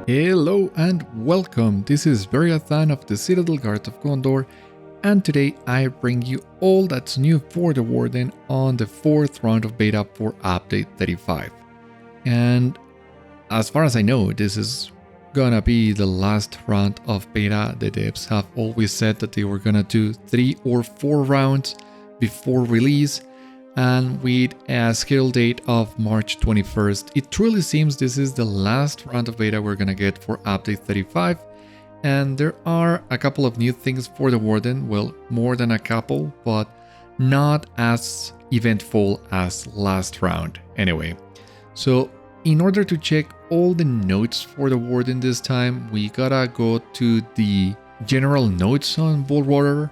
Hello and welcome, this is Beriathan of the Citadel Guards of Gondor, and today I bring you all that's new for the Warden on the 4th round of beta for update 35. And as far as I know, this is gonna be the last round of beta. The devs have always said that they were gonna do 3 or 4 rounds before release, and with a schedule date of March 21st, it truly seems this is the last round of beta we're gonna get for update 35, and there are a couple of new things for the Warden, well, more than a couple, but not as eventful as last round anyway. So in order to check all the notes for the Warden this time, we gotta go to the general notes on Bullroarer,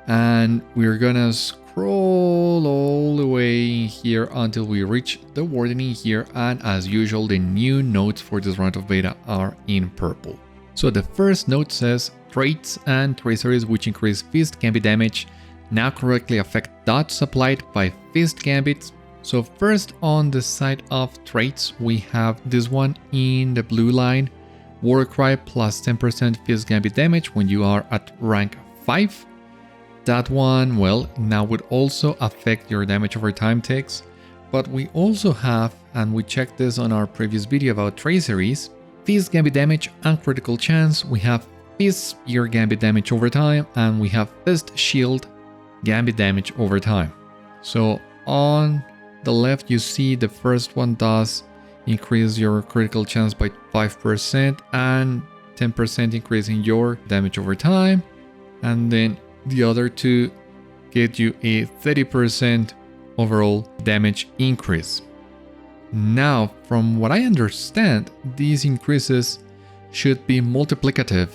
and we're gonna scroll all the way here until we reach the Warden in here, and as usual the new notes for this round of beta are in purple. So the first note says traits and traceries which increase fist gambit damage now correctly affect dots applied by fist gambits. So first on the side of traits we have this one in the blue line, Warcry plus 10% fist gambit damage when you are at rank 5. That one, well, now would also affect your damage over time ticks, but we also have, and we checked this on our previous video about traceries, fist gambit damage and critical chance. We have fist spear gambit damage over time, and we have fist shield gambit damage over time. So on the left you see the first one does increase your critical chance by 5% and 10% increase in your damage over time, and then the other two get you a 30% overall damage increase. Now, from what I understand, these increases should be multiplicative,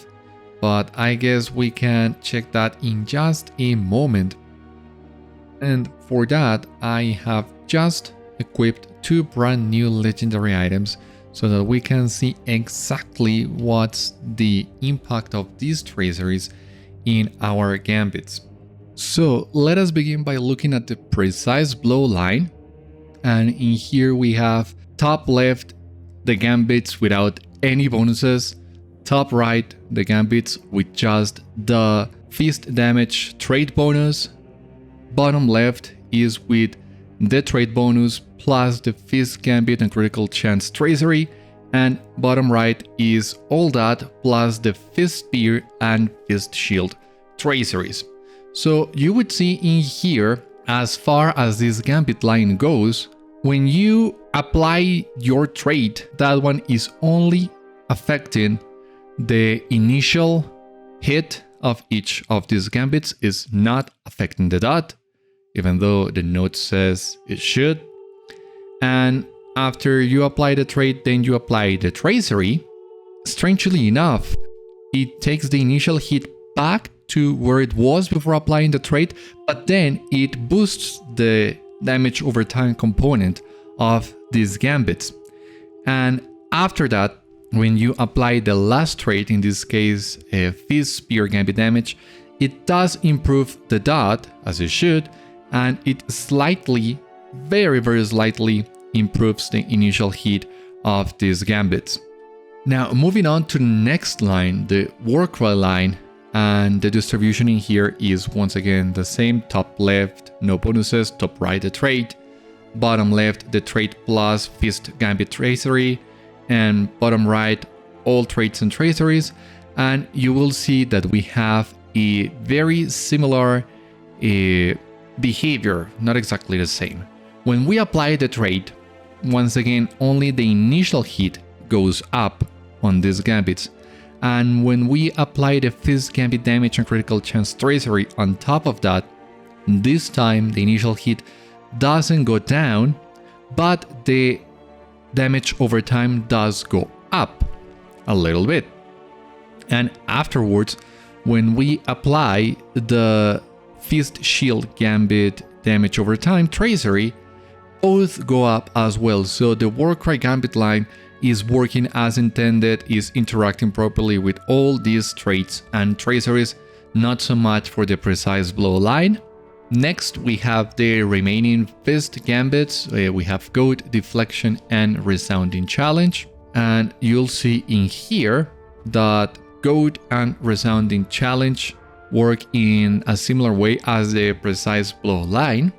but I guess we can check that in just a moment. And for that, I have just equipped 2 brand new legendary items so that we can see exactly what's the impact of these traceries in our gambits. So let us begin by looking at the precise blow line, and in here we have top left the gambits without any bonuses, top right the gambits with just the fist damage trait bonus, bottom left is with the trait bonus plus the fist gambit and critical chance tracery, and bottom right is all that plus the fist spear and fist shield traceries. So you would see in here, as far as this gambit line goes, when you apply your trait, that one is only affecting the initial hit of each of these gambits, is not affecting the dot, even though the note says it should. And after you apply the trait, then you apply the tracery. Strangely enough, it takes the initial hit back to where it was before applying the trait, but then it boosts the damage over time component of these gambits. And after that, when you apply the last trait, in this case a fist spear gambit damage, it does improve the dot as it should, and it slightly, very slightly improves the initial hit of these gambits. Now moving on to the next line, the Warcry line, and the distribution in here is once again the same. Top left no bonuses, top right the trait, bottom left the trait plus fist gambit tracery, and bottom right all traits and traceries. And you will see that we have a very similar behavior, not exactly the same. When we apply the trait, once again only the initial hit goes up on these gambits, and when we apply the fist gambit damage and critical chance tracery on top of that, this time the initial hit doesn't go down, but the damage over time does go up a little bit. And afterwards, when we apply the fist shield gambit damage over time tracery, both go up as well. So the Warcry gambit line is working as intended, is interacting properly with all these traits and traceries, not so much for the precise blow line. Next, we have the remaining fist gambits. We have Goat, Deflection, and Resounding Challenge. And you'll see in here that Goad and Resounding Challenge work in a similar way as the Precise Blow line,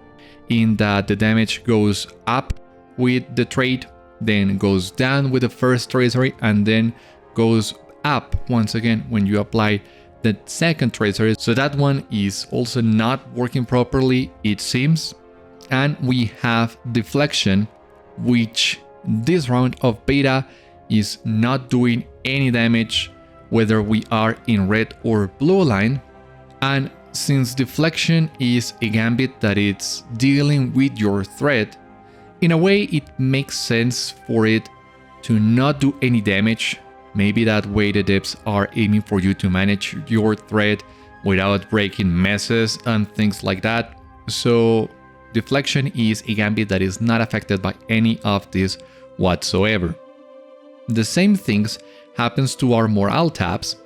in that the damage goes up with the trait, then goes down with the first tracery, and then goes up once again when you apply the second tracery. So that one is also not working properly, it seems. And we have Deflection, which this round of beta is not doing any damage whether we are in red or blue line. And since Deflection is a gambit that it's dealing with your threat, in a way it makes sense for it to not do any damage. Maybe that way the devs are aiming for you to manage your threat without breaking messes and things like that. So Deflection is a gambit that is not affected by any of this whatsoever. The same things happens to our morale tabs.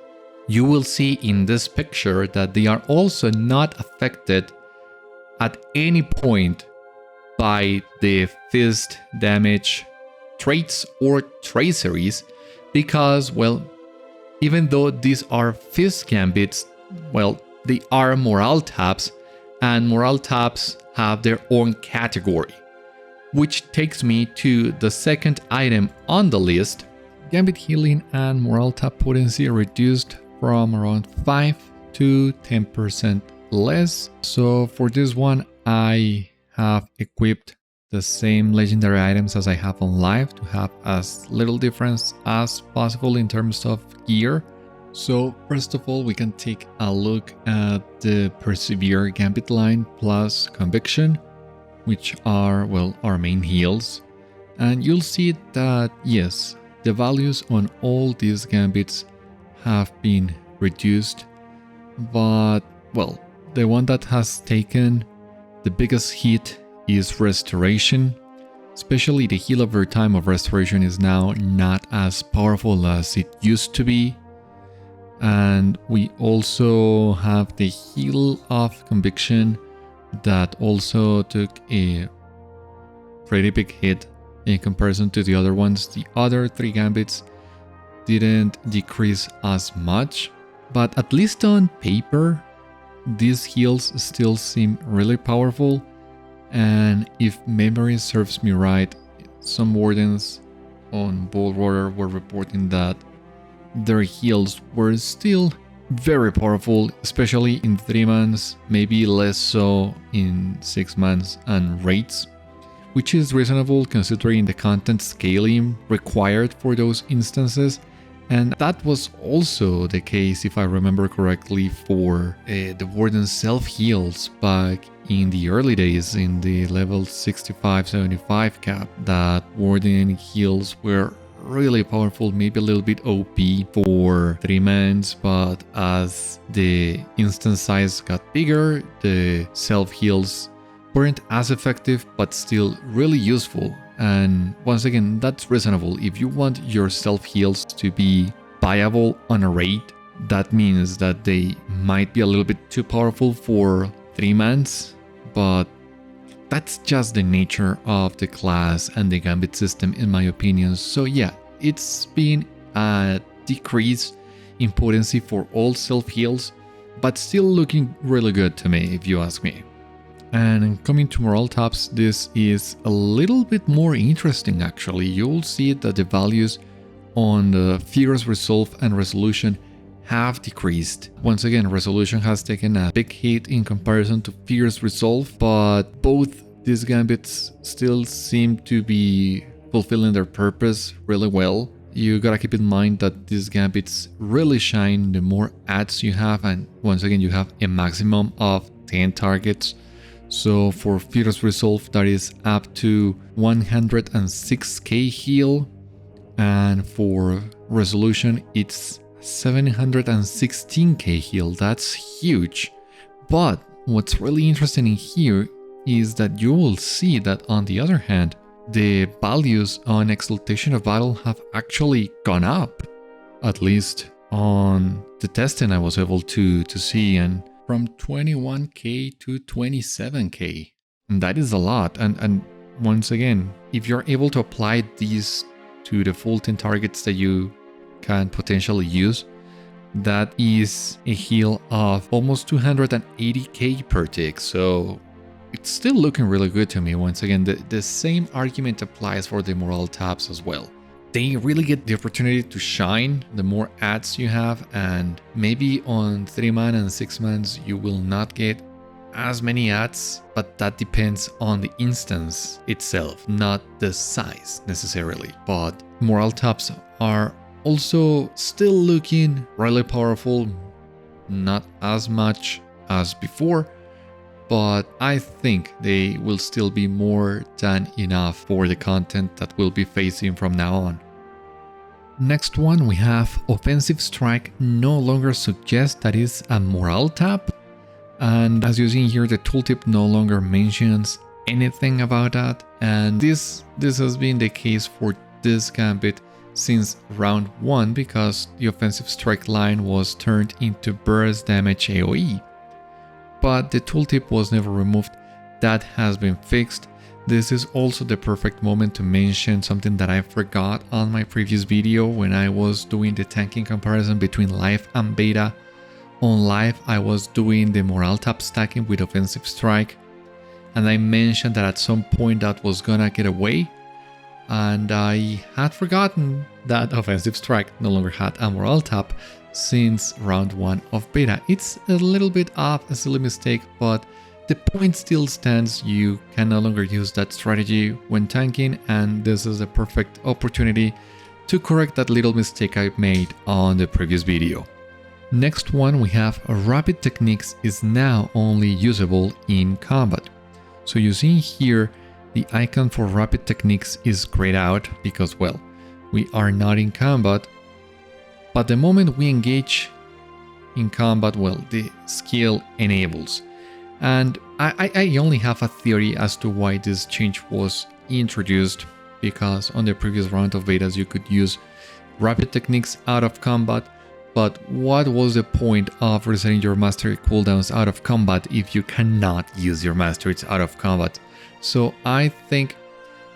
You will see in this picture that they are also not affected at any point by the fist damage traits or traceries, because, well, even though these are fist gambits, well, they are morale tabs, and morale tabs have their own category. Which takes me to the second item on the list. Gambit healing and morale tab potency are reduced from around 5 to 10% less. So for this one, I have equipped the same legendary items as I have on live to have as little difference as possible in terms of gear. So first of all, we can take a look at the Persevere Gambit line plus Conviction, which are, well, our main heals. And you'll see that, yes, the values on all these gambits have been reduced, but, well, the one that has taken the biggest hit is Restoration. Especially the heal over time of Restoration is now not as powerful as it used to be. And we also have the heal of Conviction that also took a pretty big hit in comparison to the other ones. The other three gambits didn't decrease as much, but at least on paper, these heals still seem really powerful. And if memory serves me right, some wardens on Bullroarer were reporting that their heals were still very powerful, especially in 3 months, maybe less so in 6 months and raids, which is reasonable considering the content scaling required for those instances. And that was also the case, if I remember correctly, for the Warden self-heals back in the early days in the level 65-75 cap. That Warden heals were really powerful, maybe a little bit OP for 3 months, but as the instance size got bigger, the self-heals weren't as effective, but still really useful. And once again, that's reasonable. If you want your self-heals to be viable on a raid, that means that they might be a little bit too powerful for 3 months, but that's just the nature of the class and the Gambit system, in my opinion. So yeah, it's been a decrease in potency for all self-heals, but still looking really good to me, if you ask me. And coming to morale tabs, this is a little bit more interesting actually. You'll see that the values on the Fierce Resolve and Resolution have decreased. Once again, Resolution has taken a big hit in comparison to Fierce Resolve, but both these gambits still seem to be fulfilling their purpose really well. You gotta keep in mind that these gambits really shine the more ads you have, and once again you have a maximum of 10 targets. So for Fierce Resolve, that is up to 106k heal, and for Resolution it's 716k heal. That's huge. But what's really interesting in here is that you will see that on the other hand, the values on Exaltation of Battle have actually gone up, at least on the testing I was able to see, and from 21k to 27k. And that is a lot. And once again, if you're able to apply these to the full 10 targets that you can potentially use. That is a heal of almost 280k per tick, so it's still looking really good to me. Once again, the same argument applies for the morale taps as well. They really get the opportunity to shine the more ads you have, and maybe on 3-man and 6-mans you will not get as many ads, but that depends on the instance itself, not the size necessarily. But morale taps are also still looking really powerful, not as much as before, but I think they will still be more than enough for the content that we'll be facing from now on. Next one, we have Offensive Strike no longer suggests that it's a morale tap, and as you see here, the tooltip no longer mentions anything about that, and this has been the case for this gambit since round 1 because the Offensive Strike line was turned into burst damage AoE. But the tooltip was never removed. That has been fixed. This is also the perfect moment to mention something that I forgot on my previous video when I was doing the tanking comparison between live and beta. On live, I was doing the morale tap stacking with Offensive Strike, and I mentioned that at some point that was gonna get away, and I had forgotten that Offensive Strike no longer had a morale tap since round 1 of beta. It's a little bit of a silly mistake, but the point still stands. You can no longer use that strategy when tanking, and this is a perfect opportunity to correct that little mistake I made on the previous video. Next one, we have Rapid Techniques is now only usable in combat. So you see here, the icon for Rapid Techniques is grayed out because, well, we are not in combat. But the moment we engage in combat, well, the skill enables. And I only have a theory as to why this change was introduced, because on the previous round of betas you could use Rapid Techniques out of combat, but what was the point of resetting your mastery cooldowns out of combat if you cannot use your masteries out of combat? So I think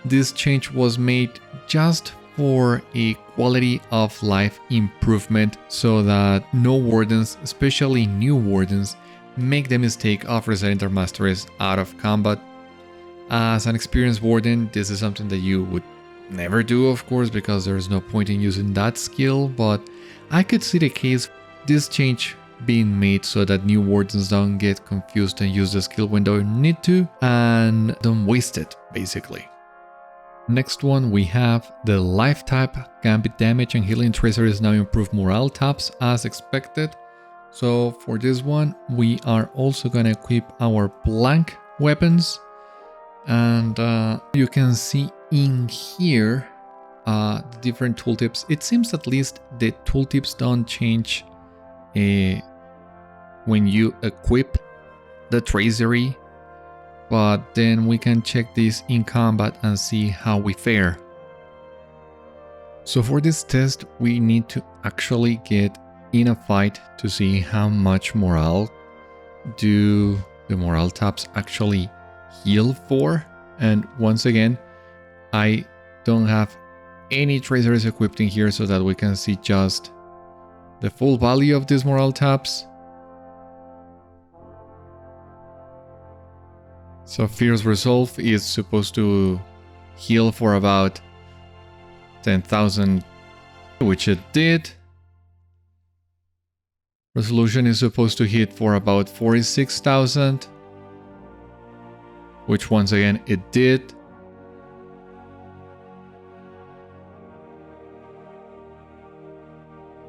this change was made just for a quality of life improvement, so that no wardens, especially new wardens, make the mistake of resetting their masteries out of combat. As an experienced warden, this is something that you would never do, of course, because there's no point in using that skill, but I could see the case this change being made so that new wardens don't get confused and use the skill when they need to and don't waste it, basically. Next one, we have the Lifetap Gambit damage and healing traceries now improve morale taps as expected. So for this one, we are also going to equip our blank weapons, and you can see in here the different tooltips. It seems at least the tooltips don't change when you equip the tracery, but then we can check this in combat and see how we fare. So for this test, we need to actually get in a fight to see how much morale do the morale taps actually heal for. And once again, I don't have any traceries equipped in here so that we can see just the full value of these morale taps. So Fierce Resolve is supposed to heal for about 10,000, which it did. Resolution is supposed to hit for about 46,000, which once again it did.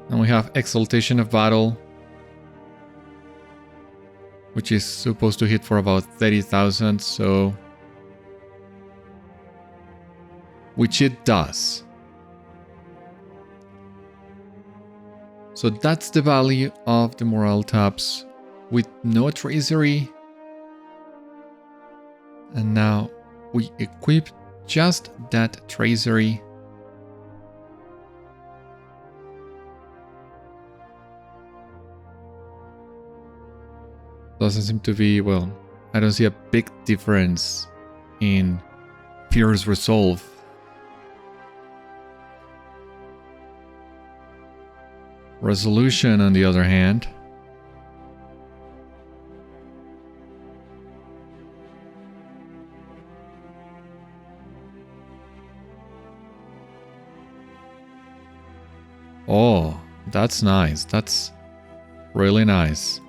And we have Exaltation of Battle, which is supposed to hit for about 30,000, so which it does. So that's the value of the morale taps with no tracery. And now we equip just that tracery. Doesn't seem to be, well, I don't see a big difference in Fierce Resolve. Resolution, on the other hand, oh, that's nice. That's really nice.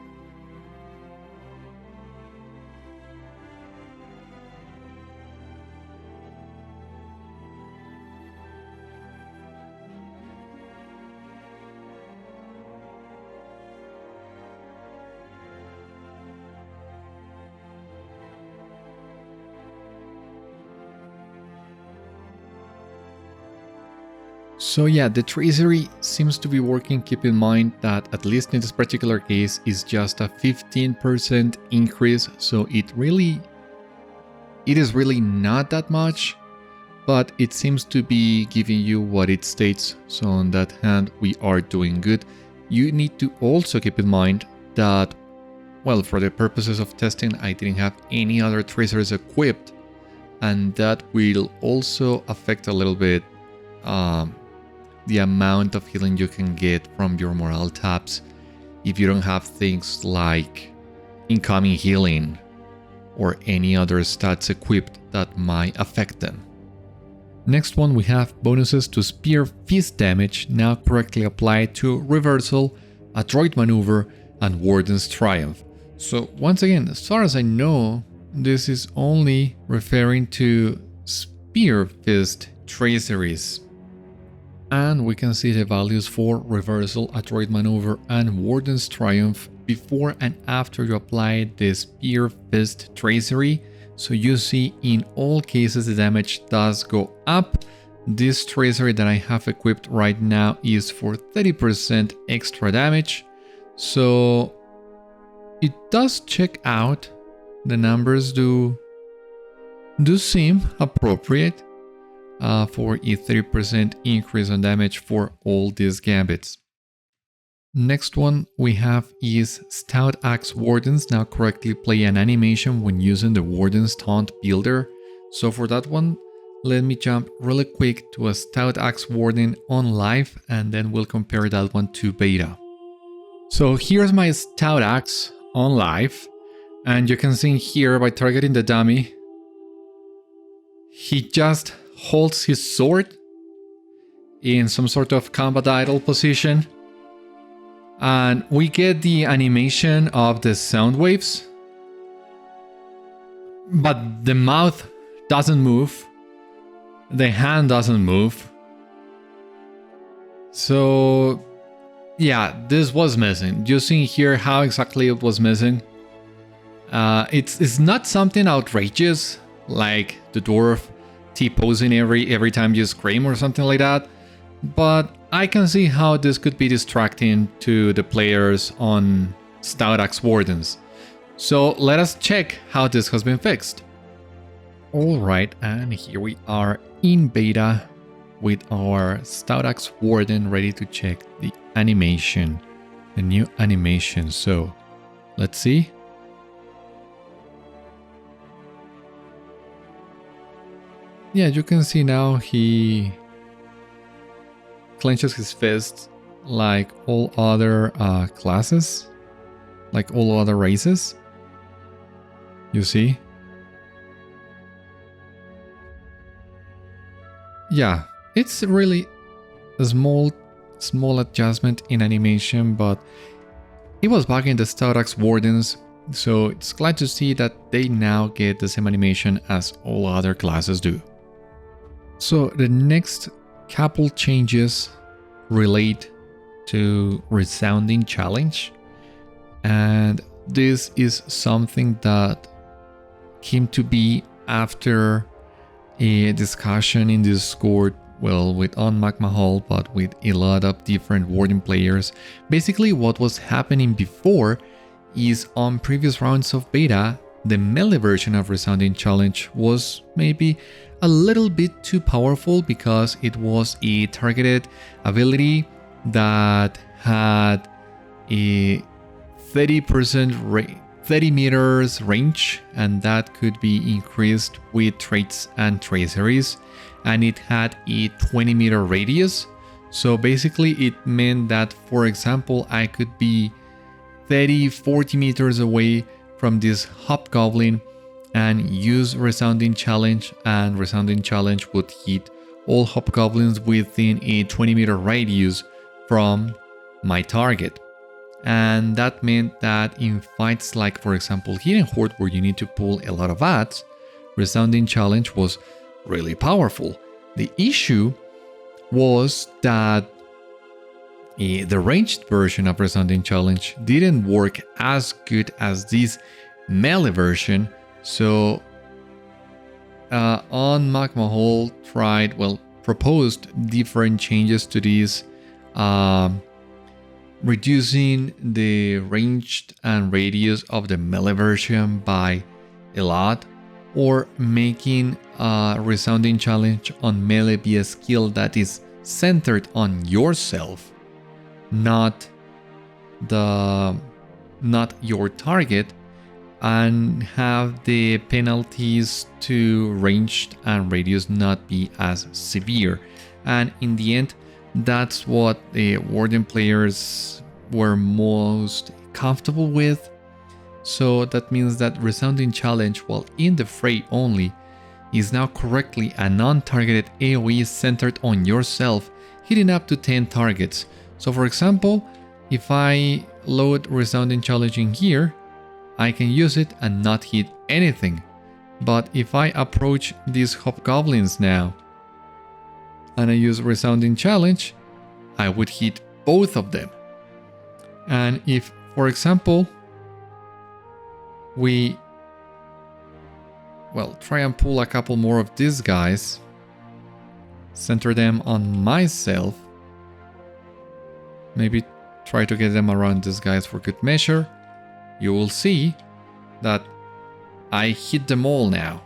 So yeah, the tracery seems to be working. Keep in mind that at least in this particular case is just a 15% increase, so it is really not that much, but it seems to be giving you what it states. So on that hand, we are doing good. You need to also keep in mind that, well, for the purposes of testing, I didn't have any other tracers equipped, and that will also affect a little bit the amount of healing you can get from your morale taps if you don't have things like incoming healing or any other stats equipped that might affect them. Next one, we have bonuses to spear fist damage, now correctly applied to reversal, adroit maneuver, and Warden's Triumph. So once again, as far as I know, this is only referring to spear fist traceries. And we can see the values for reversal, adroit maneuver, and Warden's Triumph before and after you apply the spear fist tracery. So you see in all cases the damage does go up. This tracery that I have equipped right now is for 30% extra damage. So it does check out. The numbers do seem appropriate for a 30% increase on damage for all these gambits. Next one we have is Stout Axe Wardens now correctly play an animation when using the Warden's Taunt Builder. So for that one, let me jump really quick to a Stout Axe Warden on live, and then we'll compare that one to beta. So here's my Stout Axe on live, and you can see here by targeting the dummy, he just holds his sword in some sort of combat idle position, and we get the animation of the sound waves, but the mouth doesn't move, the hand doesn't move. So yeah, this was missing. You see here how exactly it was missing. It's not something outrageous like the dwarf T-posing every time you scream or something like that, but I can see how this could be distracting to the players on Stout Axe Wardens. So let us check how this has been fixed. Alright, and here we are in beta with our Stout Axe Warden ready to check the animation, the new animation. So let's see. Yeah, you can see now he clenches his fist like all other classes, like all other races. You see? Yeah, it's really a small adjustment in animation, but it was back in the Stout Axe Wardens, so it's glad to see that they now get the same animation as all other classes do. So the next couple changes relate to Resounding Challenge, and this is something that came to be after a discussion in Discord, well, with on Magma Hall, but with a lot of different Warden players. Basically what was happening before is on previous rounds of beta, the melee version of Resounding Challenge was maybe a little bit too powerful because it was a targeted ability that had a 30 meters range, and that could be increased with traits and traceries, and it had a 20-meter radius. So basically it meant that, for example, I could be 30-40 meters away from this hobgoblin and use Resounding Challenge, and Resounding Challenge would hit all hobgoblins within a 20-meter radius from my target. And that meant that in fights like, for example, Hidden Horde, where you need to pull a lot of adds, Resounding Challenge was really powerful. The issue was that the ranged version of Resounding Challenge didn't work as good as this melee version. So on Magma Hall proposed different changes to this, reducing the ranged and radius of the melee version by a lot, or making a Resounding Challenge on melee be a skill that is centered on yourself, not your target, and have the penalties to ranged and radius not be as severe. And in the end, that's what the Warden players were most comfortable with. So that means that Resounding Challenge, while in the fray only, is now correctly a non-targeted AoE centered on yourself, hitting up to 10 targets. So for example, if I load Resounding Challenge in here, I can use it and not hit anything. But if I approach these hobgoblins now and I use Resounding Challenge, I would hit both of them. And if, for example, we try and pull a couple more of these guys, center them on myself, maybe try to get them around these guys for good measure, you will see that I hit them all now.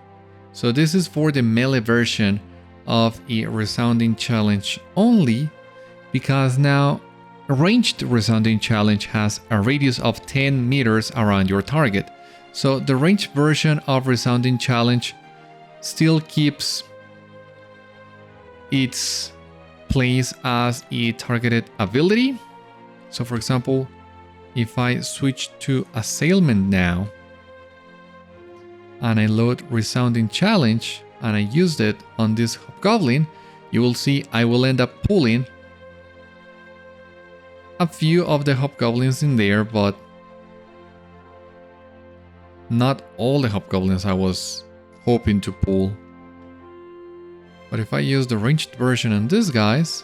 So this is for the melee version of a Resounding Challenge only, because now a ranged Resounding Challenge has a radius of 10 meters around your target. So the ranged version of Resounding Challenge still keeps its place as a targeted ability. So for example, if I switch to Assailment now and I load Resounding Challenge and I used it on this hobgoblin, you will see I will end up pulling a few of the hobgoblins in there, but not all the hobgoblins I was hoping to pull. But if I use the ranged version on these guys,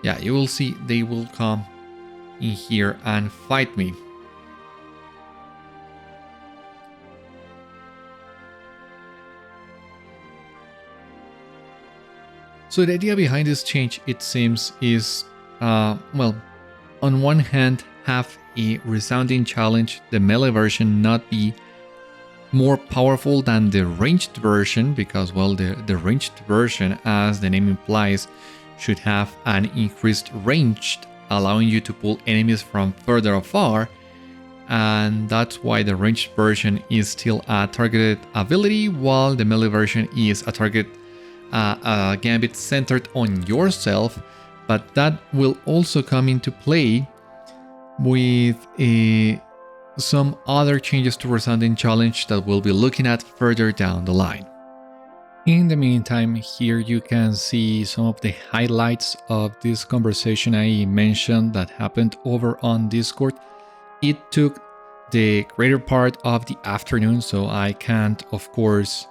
yeah, you will see they will come in here and fight me. So the idea behind this change, it seems, is on one hand, have a Resounding Challenge, the melee version, not be more powerful than the ranged version, because the ranged version, as the name implies, should have an increased range, allowing you to pull enemies from further afar, and that's why the ranged version is still a targeted ability, while the melee version is a target gambit centered on yourself. But that will also come into play with some other changes to Resounding Challenge that we'll be looking at further down the line. In the meantime, here you can see some of the highlights of this conversation I mentioned that happened over on Discord. It took the greater part of the afternoon, so I can't, of course,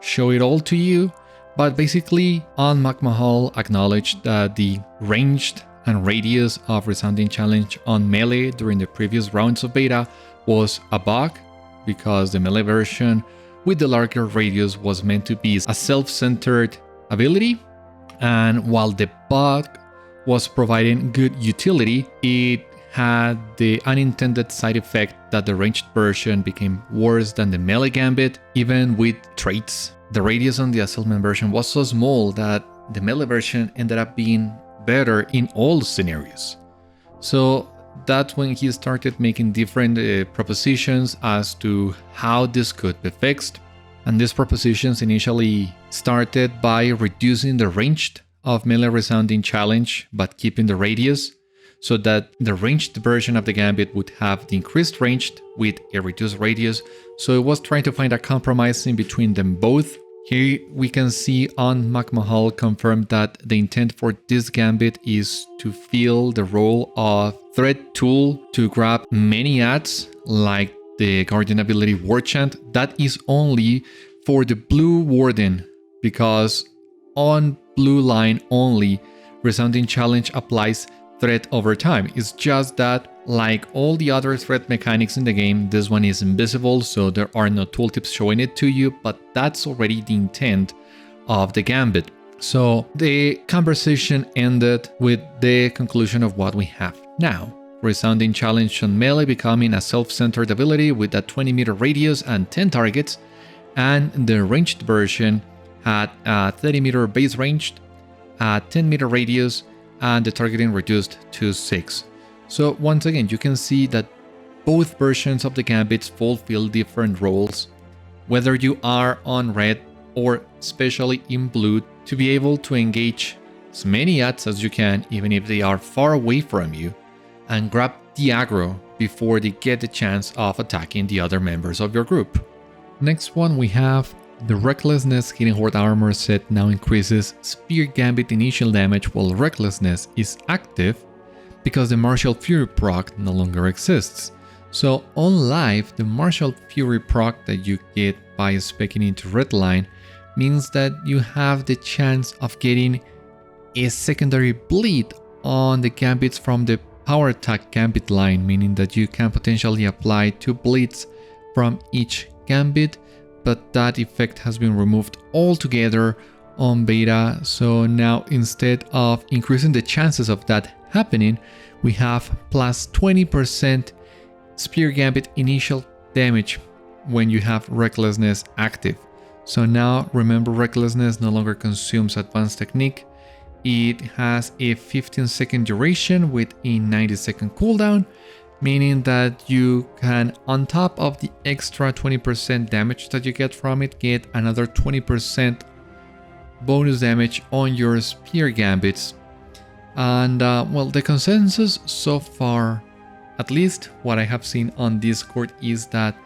show it all to you. But basically, on Magma Hall acknowledged that the ranged and radius of Resounding Challenge on melee during the previous rounds of beta was a bug, because the melee version with the larger radius was meant to be a self-centered ability, and while the bug was providing good utility, it had the unintended side effect that the ranged version became worse than the melee gambit, even with traits. The radius on the Assailment version was so small that the melee version ended up being better in all scenarios. So that's when he started making different propositions as to how this could be fixed. And these propositions initially started by reducing the range of melee resounding challenge, but keeping the radius, so that the ranged version of the Gambit would have the increased range with a reduced radius. So it was trying to find a compromise in between them both. Here we can see on McMahal confirmed that the intent for this Gambit is to fill the role of threat tool to grab many adds, like the Guardian ability War Chant. That is only for the blue Warden, because on blue line only, Resounding Challenge applies threat over time. It's just that, like all the other threat mechanics in the game, this one is invisible, so there are no tooltips showing it to you, but that's already the intent of the Gambit. So the conversation ended with the conclusion of what we have now. Resounding Challenge on melee becoming a self-centered ability with a 20-meter radius and 10 targets, and the ranged version had a 30-meter base range, a 10-meter radius, and the targeting reduced to 6. So once again, you can see that both versions of the Gambits fulfill different roles, whether you are on red or especially in blue, to be able to engage as many adds as you can, even if they are far away from you, and grab the aggro before they get the chance of attacking the other members of your group. Next one, we have the Recklessness Hidden Horde Armor Set now increases Spear Gambit initial damage while Recklessness is active, because the Martial Fury proc no longer exists. So on live, the Martial Fury proc that you get by speccing into red line means that you have the chance of getting a secondary bleed on the Gambits from the Power Attack Gambit line, meaning that you can potentially apply 2 bleeds from each Gambit, but that effect has been removed altogether on beta. So now, instead of increasing the chances of that happening, we have plus 20% Spear Gambit initial damage when you have Recklessness active. So now remember, Recklessness no longer consumes advanced technique. It has a 15-second duration with a 90-second cooldown, meaning that you can, on top of the extra 20% damage that you get from it, get another 20% bonus damage on your Spear Gambits. And well, the consensus so far, at least what I have seen on Discord, is that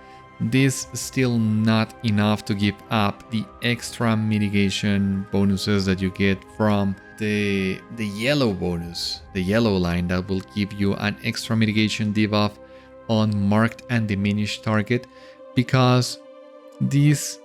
this is still not enough to give up the extra mitigation bonuses that you get from the yellow bonus, the yellow line that will give you an extra mitigation debuff on marked and diminished target, because this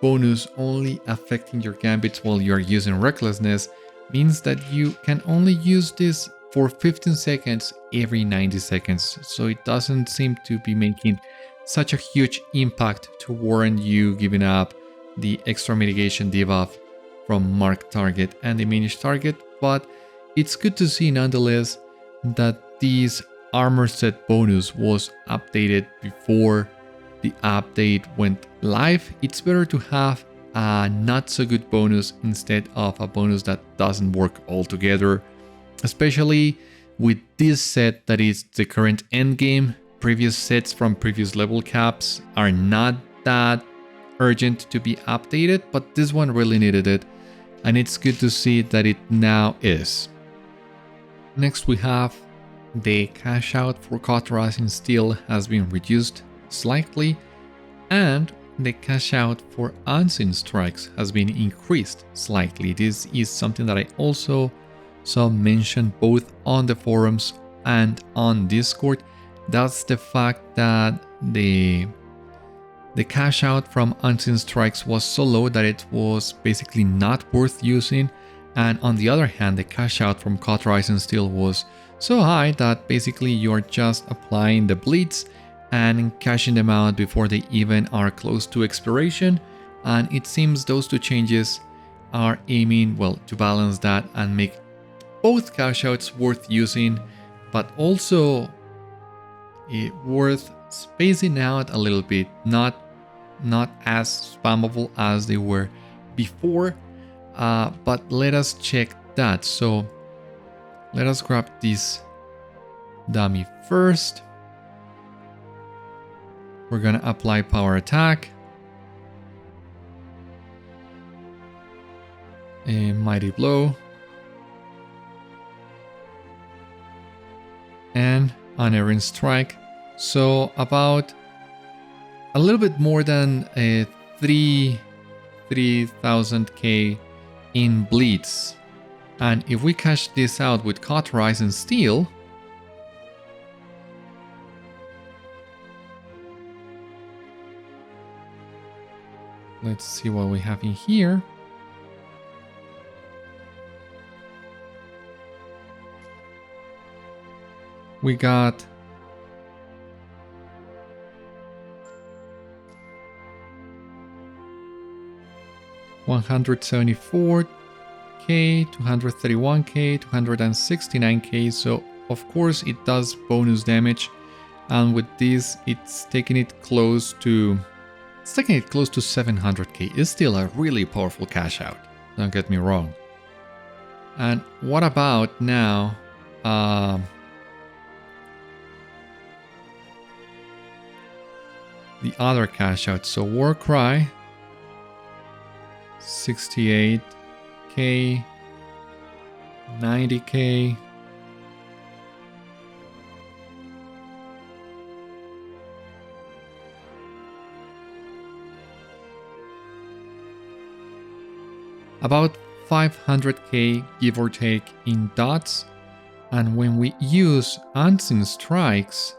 bonus only affecting your Gambits while you're using Recklessness means that you can only use this for 15 seconds every 90 seconds. So it doesn't seem to be making such a huge impact to warrant you giving up the extra mitigation debuff from marked target and diminished target, but it's good to see nonetheless that this armor set bonus was updated before the update went live. It's better to have a not so good bonus instead of a bonus that doesn't work altogether, especially with this set that is the current endgame. Previous sets from previous level caps are not that urgent to be updated, but this one really needed it, and it's good to see that it now is. Next we have the cash out for Cauterizing Steel has been reduced slightly, and the cash out for Unseen Strikes has been increased slightly. This is something that I also saw mentioned both on the forums and on Discord. That's the fact that the cash out from Unseen Strikes was so low that it was basically not worth using, and on the other hand, the cash out from Cauterizing Steel was so high that basically you're just applying the bleeds and cashing them out before they even are close to expiration. And it seems those two changes are aiming, well, to balance that and make both cash outs worth using, but also worth spacing out a little bit, not as spammable as they were before, but let us check that. So let us grab this dummy first. We're gonna apply power attack, a mighty blow, and Unerring Strike. So about a little bit more than 3,000k in bleeds. And if we cash this out with Cauterizing Steel, let's see what we have in here. We got $174k, 231k, 269k. So of course it does bonus damage, and with this it's taking it close to 700k. It's still a really powerful cash out, don't get me wrong. And what about now the other cash out? So Warcry, 68k, 90k, about 500k give or take in dots. And when we use Unseen Strikes,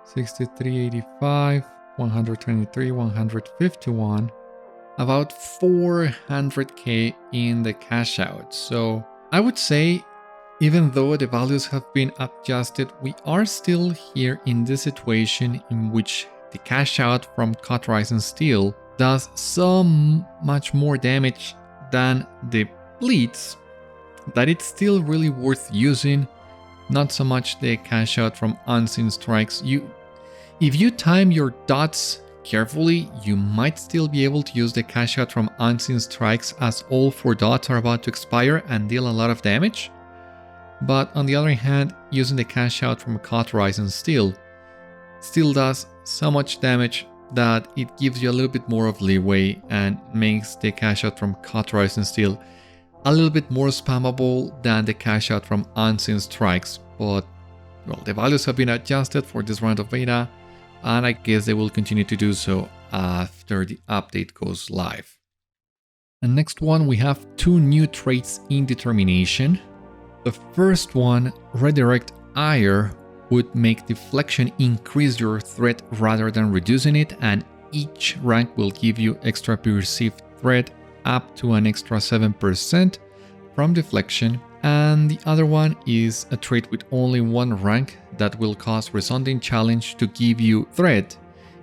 6385, 123, 151, about 400k in the cash out. So I would say, even though the values have been adjusted, we are still here in this situation in which the cash out from Cauterizing Steel does so much more damage than the bleeds that it's still really worth using. Not so much the cash out from Unseen Strikes. If you time your dots carefully, you might still be able to use the cash out from Unseen Strikes, as all 4 dots are about to expire and deal a lot of damage. But on the other hand, using the cash out from Cauterizing Steel still does so much damage that it gives you a little bit more of leeway and makes the cash out from Cauterizing Steel a little bit more spammable than the cash out from Unseen Strikes. But well, the values have been adjusted for this round of beta, and I guess they will continue to do so after the update goes live. And next one, we have 2 new traits in Determination. The first one, Redirect Ire, would make Deflection increase your threat rather than reducing it, and each rank will give you extra perceived threat up to an extra 7% from Deflection. And the other one is a trait with only 1 rank that will cause Resounding Challenge to give you threat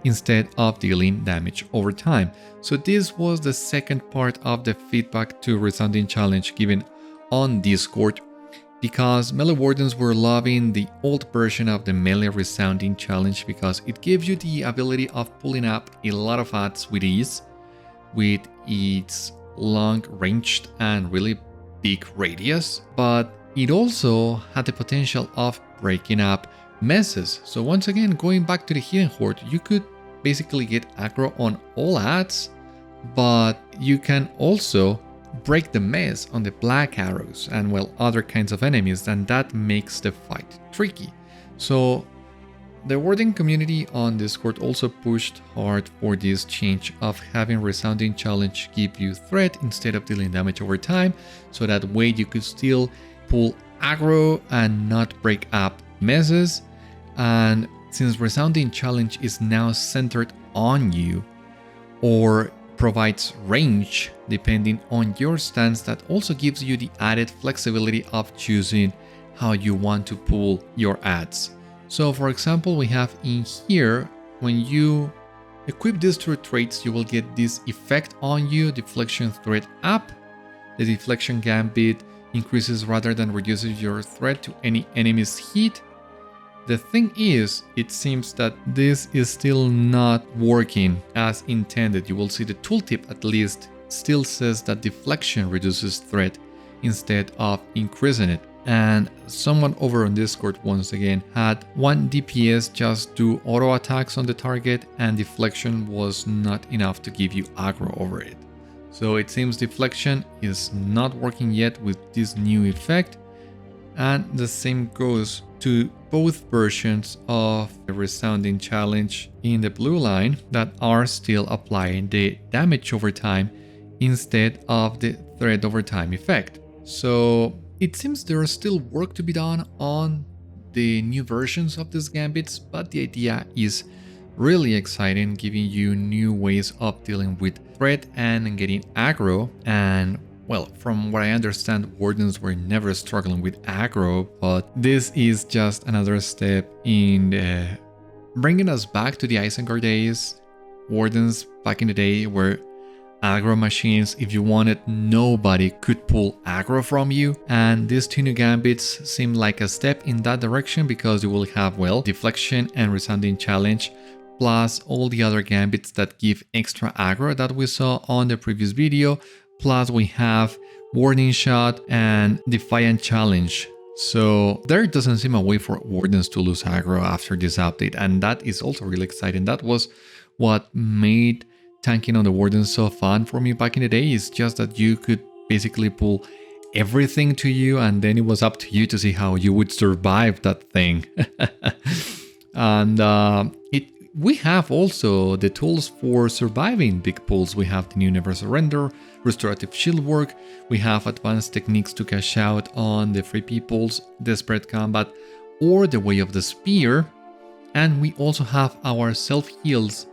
instead of dealing damage over time. So this was the second part of the feedback to Resounding Challenge given on Discord, because melee wardens were loving the old version of the melee Resounding Challenge because it gives you the ability of pulling up a lot of adds with ease with its long ranged and really big radius, but it also had the potential of breaking up messes. So once again, going back to the Hidden Horde, you could basically get aggro on all adds, but you can also break the mess on the black arrows and well, other kinds of enemies, and that makes the fight tricky. So the Warden community on Discord also pushed hard for this change of having Resounding Challenge give you threat instead of dealing damage over time, so that way you could still pull aggro and not break up messes. And since Resounding Challenge is now centered on you, or provides range depending on your stance, that also gives you the added flexibility of choosing how you want to pull your adds. So for example, we have in here, when you equip these 2 traits, you will get this effect on you, Deflection Threat Up. The Deflection Gambit increases rather than reduces your threat to any enemy's hit. The thing is, it seems that this is still not working as intended. You will see the tooltip at least still says that deflection reduces threat instead of increasing it. And someone over on Discord once again had 1 DPS just do auto attacks on the target, and deflection was not enough to give you aggro over it. So it seems deflection is not working yet with this new effect, and the same goes to both versions of the resounding challenge in the blue line that are still applying the damage over time instead of the threat over time effect. So it seems there is still work to be done on the new versions of these gambits, but the idea is really exciting, giving you new ways of dealing with threat and getting aggro. And well, from what I understand, Wardens were never struggling with aggro, but this is just another step in bringing us back to the Isengard days. Wardens back in the day were aggro machines. If you wanted, nobody could pull aggro from you, and these two new gambits seem like a step in that direction, because you will have, well, deflection and resounding challenge, plus all the other gambits that give extra aggro that we saw on the previous video, plus we have warning shot and defiant challenge. So there doesn't seem a way for Wardens to lose aggro after this update, and that is also really exciting. That was what made tanking on the Wardens so fun for me back in the day, is just that you could basically pull everything to you, and then it was up to you to see how you would survive that thing. And we have also the tools for surviving big pulls. We have the new Never Surrender, Restorative Shield work, we have advanced techniques to cash out on the free peoples, Desperate Combat, or the Way of the Spear, and we also have our self-heals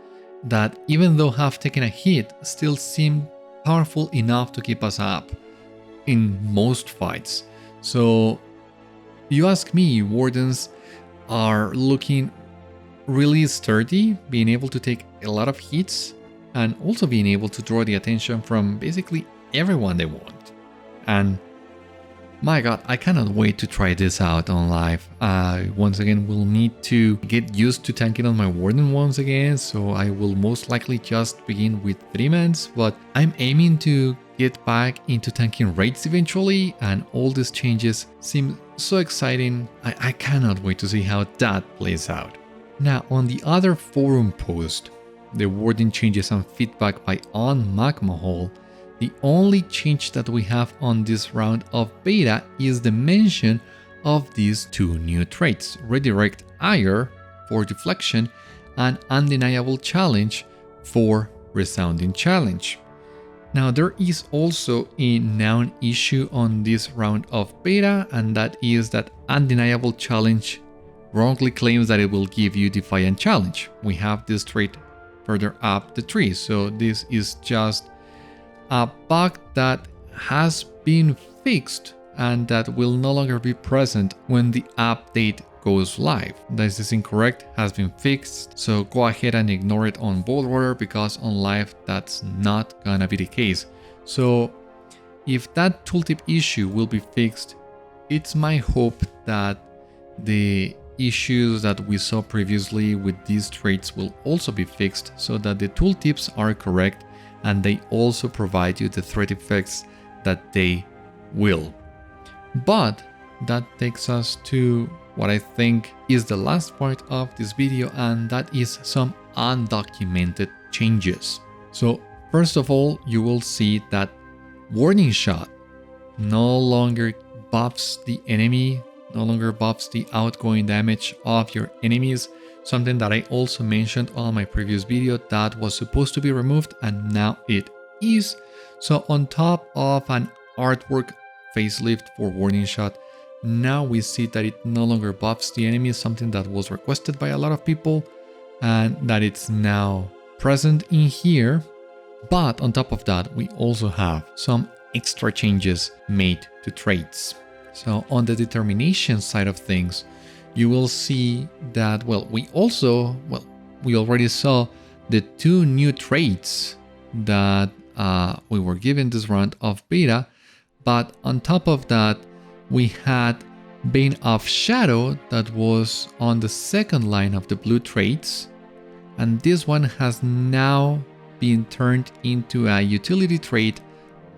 that, even though have taken a hit, still seem powerful enough to keep us up in most fights. So you ask me, Wardens are looking really sturdy, being able to take a lot of hits and also being able to draw the attention from basically everyone they want. And my god, I cannot wait to try this out on live. Once again, will need to get used to tanking on my Warden once again, so I will most likely just begin with 3-mans, but I'm aiming to get back into tanking raids eventually, and all these changes seem so exciting. I cannot wait to see how that plays out. Now, on the other forum post, the Warden changes and feedback by On Magma Hall, the only change that we have on this round of beta is the mention of these two new traits, Redirect Ire for deflection and Undeniable Challenge for resounding challenge. Now, there is also a noun issue on this round of beta, and that is that Undeniable Challenge wrongly claims that it will give you Defiant Challenge. We have this trait further up the tree, so this is just a bug that has been fixed and that will no longer be present when the update goes live. This is incorrect, has been fixed, so go ahead and ignore it on Bullroarer, because on live that's not gonna be the case. So if that tooltip issue will be fixed, it's my hope that the issues that we saw previously with these traits will also be fixed, so that the tooltips are correct and they also provide you the threat effects that they will. But that takes us to what I think is the last part of this video, and that is some undocumented changes. So first of all, you will see that Warning Shot no longer buffs the enemy, no longer buffs the outgoing damage of your enemies, something that I also mentioned on my previous video that was supposed to be removed, and now it is. So on top of an artwork facelift for Warning Shot, now we see that it no longer buffs the enemy, something that was requested by a lot of people, and that it's now present in here. But on top of that, we also have some extra changes made to traits. So on the determination side of things, you will see that, we already saw the two new traits that we were given this round of beta, but on top of that, we had Bane of Shadow that was on the second line of the blue traits, and this one has now been turned into a utility trait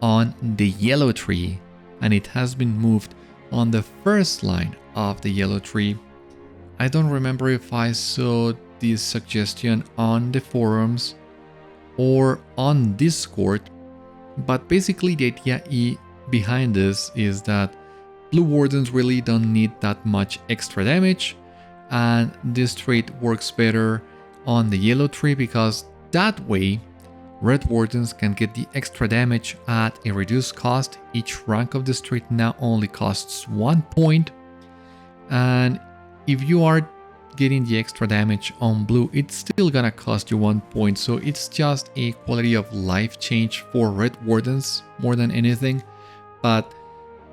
on the yellow tree, and it has been moved on the first line of the yellow tree. I don't remember if I saw this suggestion on the forums or on Discord, But basically the idea behind this is that blue Wardens really don't need that much extra damage, and this trait works better on the yellow tree because that way red Wardens can get the extra damage at a reduced cost. Each rank of this trait now only costs 1 point, and if you are getting the extra damage on blue, it's still gonna cost you 1 point, so it's just a quality of life change for red Wardens more than anything. But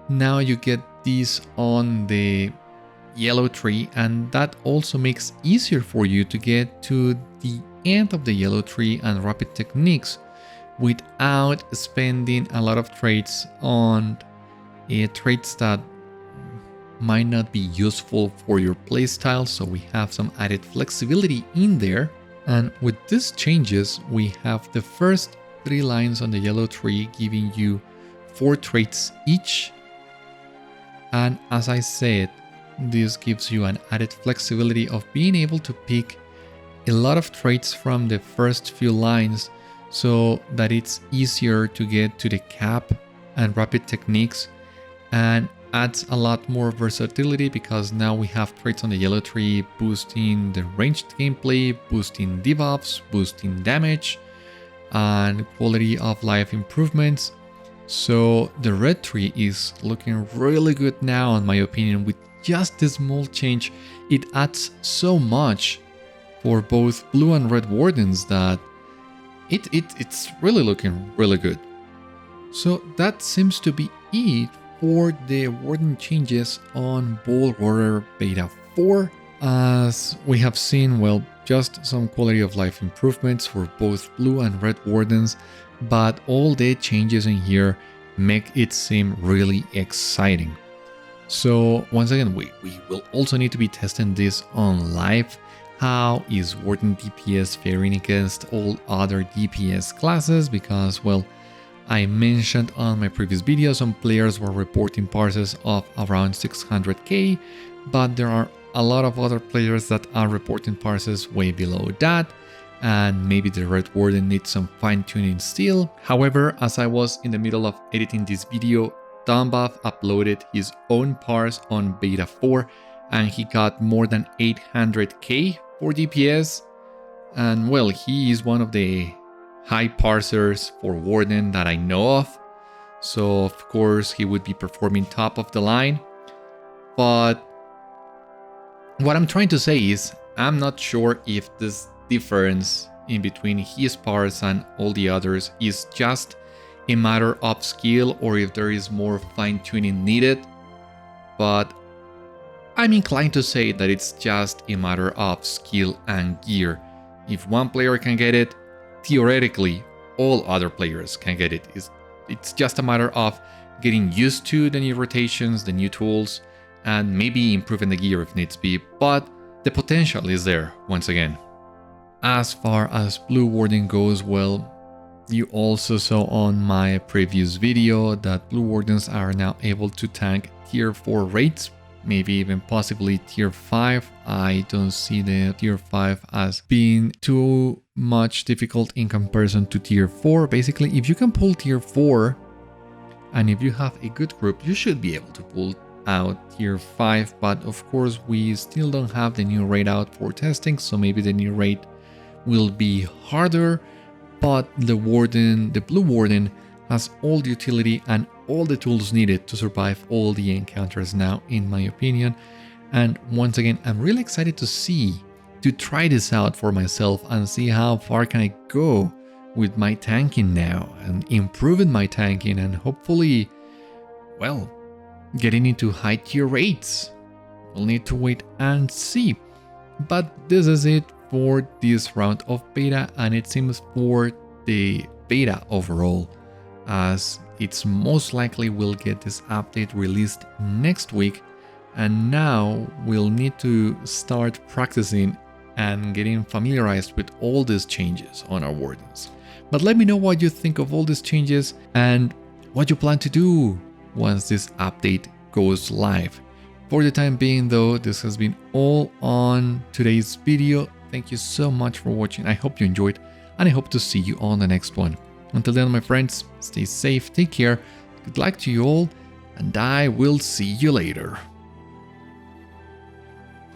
now you get these on the yellow tree, and that also makes easier for you to get to the end of the yellow tree and rapid techniques without spending a lot of traits on traits that might not be useful for your playstyle. So we have some added flexibility in there, and with these changes we have the first 3 lines on the yellow tree giving you 4 traits each, and as I said, this gives you an added flexibility of being able to pick a lot of traits from the first few lines so that it's easier to get to the cap and rapid techniques, and adds a lot more versatility because now we have traits on the yellow tree boosting the ranged gameplay, boosting debuffs, boosting damage, and quality of life improvements. So the red tree is looking really good now, in my opinion. With just this small change, it adds so much for both blue and red Wardens that it's really looking really good. So that seems to be it for the Warden changes on Bullroarer Beta 4. As we have seen, well, just some quality of life improvements for both blue and red Wardens, but all the changes in here make it seem really exciting. So once again, we will also need to be testing this on live. How is Warden DPS faring against all other DPS classes? Because, well, I mentioned on my previous video some players were reporting parses of around 600k, but there are a lot of other players that are reporting parses way below that, and maybe the red Warden needs some fine-tuning still. However, as I was in the middle of editing this video, Dumbuff uploaded his own parse on Beta 4 and he got more than 800k for DPS, and well, he is one of the high parsers for Warden that I know of, so of course he would be performing top of the line. But what I'm trying to say is, I'm not sure if this difference in between his parse and all the others is just a matter of skill or if there is more fine-tuning needed, but I'm inclined to say that it's just a matter of skill and gear. If one player can get it, theoretically all other players can get it. It's just a matter of getting used to the new rotations, the new tools, and maybe improving the gear if needs be, but the potential is there once again. As far as blue Warden goes, well, you also saw on my previous video that blue Wardens are now able to tank tier 4 raids, maybe even possibly tier 5. I don't see the tier 5 as being too much difficult in comparison to tier 4. Basically, if you can pull tier 4 and if you have a good group, you should be able to pull out tier 5, but of course we still don't have the new raid out for testing, so maybe the new raid will be harder, but the blue Warden has all the utility and all the tools needed to survive all the encounters now, in my opinion. And once again, I'm really excited to try this out for myself and see how far can I go with my tanking now and improving my tanking and hopefully, well, getting into high tier raids. We'll need to wait and see. But this is it for this round of beta, and it seems for the beta overall, as it's most likely we'll get this update released next week, and now we'll need to start practicing and getting familiarized with all these changes on our Wardens. But let me know what you think of all these changes and what you plan to do once this update goes live. For the time being though, this has been all on today's video. Thank you so much for watching. I hope you enjoyed, and I hope to see you on the next one. Until then, my friends, stay safe, take care, good luck to you all, and I will see you later.